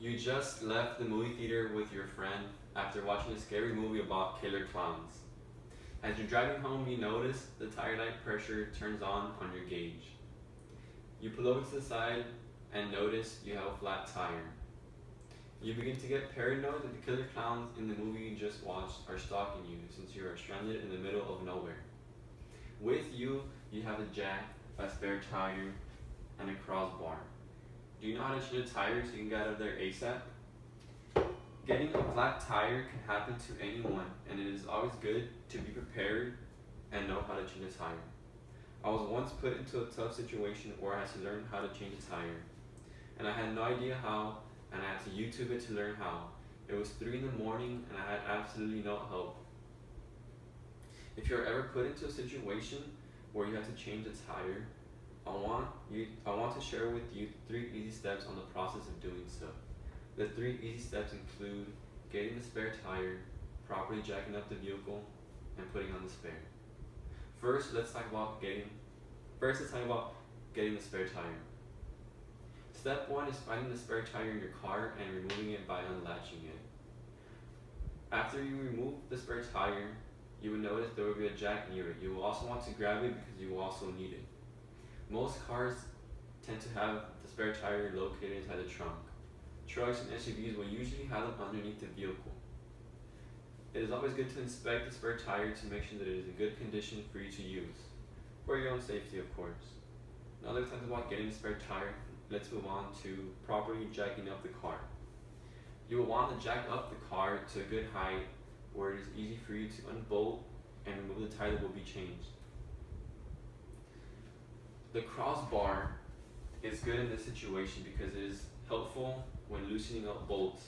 You just left the movie theater with your friend after watching a scary movie about killer clowns. As you're driving home, you notice the tire light pressure turns on your gauge. You pull over to the side and notice you have a flat tire. You begin to get paranoid that the killer clowns in the movie you just watched are stalking you since you are stranded in the middle of nowhere. With you, you have a jack, a spare tire, and a crossbar. Do you know how to change a tire so you can get out of there ASAP? Getting a flat tire can happen to anyone, and it is always good to be prepared and know how to change a tire. I was once put into a tough situation where I had to learn how to change a tire, and I had no idea how, and I had to YouTube it to learn how. It was 3 in the morning, and I had absolutely no help. If you're ever put into a situation where you have to change a tire, I want to share with you 3 easy steps on the process of doing so. The 3 easy steps include getting the spare tire, properly jacking up the vehicle, and putting on the spare. First, let's talk about getting the spare tire. Step 1 is finding the spare tire in your car and removing it by unlatching it. After you remove the spare tire, you will notice there will be a jack near it. You will also want to grab it because you will also need it. Most cars tend to have the spare tire located inside the trunk. Trucks and SUVs will usually have them underneath the vehicle. It is always good to inspect the spare tire to make sure that it is in good condition for you to use, for your own safety of course. Now that we've talked about getting the spare tire, let's move on to properly jacking up the car. You will want to jack up the car to a good height where it is easy for you to unbolt and remove the tire that will be changed. The crossbar is good in this situation because it is helpful when loosening up bolts.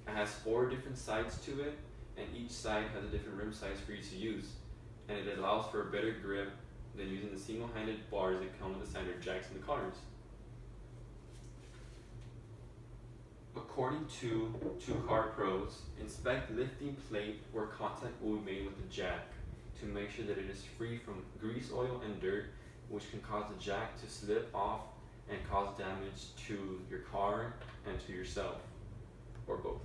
It has 4 different sides to it, and each side has a different rim size for you to use, and it allows for a better grip than using the single-handed bars that come with the standard jacks in the cars. According to 2Car Pros, inspect lifting plate where contact will be made with the jack to make sure that it is free from grease, oil, and dirt, which can cause the jack to slip off and cause damage to your car and to yourself, or both.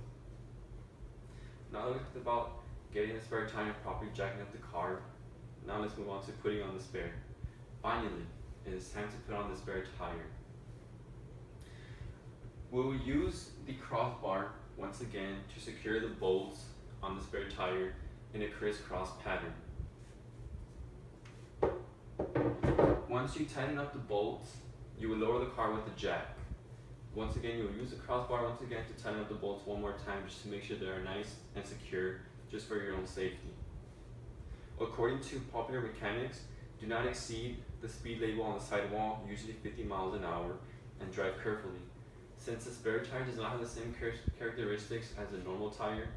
Now that we've talked about getting the spare tire and properly jacking up the car, now let's move on to putting on the spare. Finally, it is time to put on the spare tire. We will use the crossbar once again to secure the bolts on the spare tire in a crisscross pattern. Once you tighten up the bolts, you will lower the car with the jack. Once again, you will use the crossbar once again to tighten up the bolts one more time just to make sure they are nice and secure just for your own safety. According to Popular Mechanics, do not exceed the speed label on the sidewall, usually 50 miles an hour, and drive carefully. Since the spare tire does not have the same characteristics as a normal tire,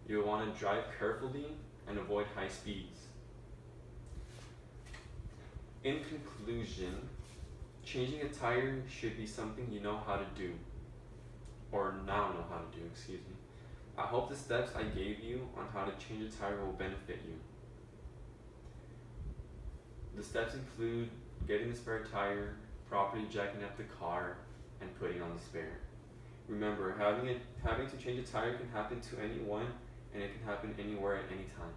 you will want to drive carefully and avoid high speeds. In conclusion, changing a tire should be something you know how to do, or now know how to do, excuse me. I hope the steps I gave you on how to change a tire will benefit you. The steps include getting the spare tire, properly jacking up the car, and putting on the spare. Remember, having to change a tire can happen to anyone, and it can happen anywhere at any time.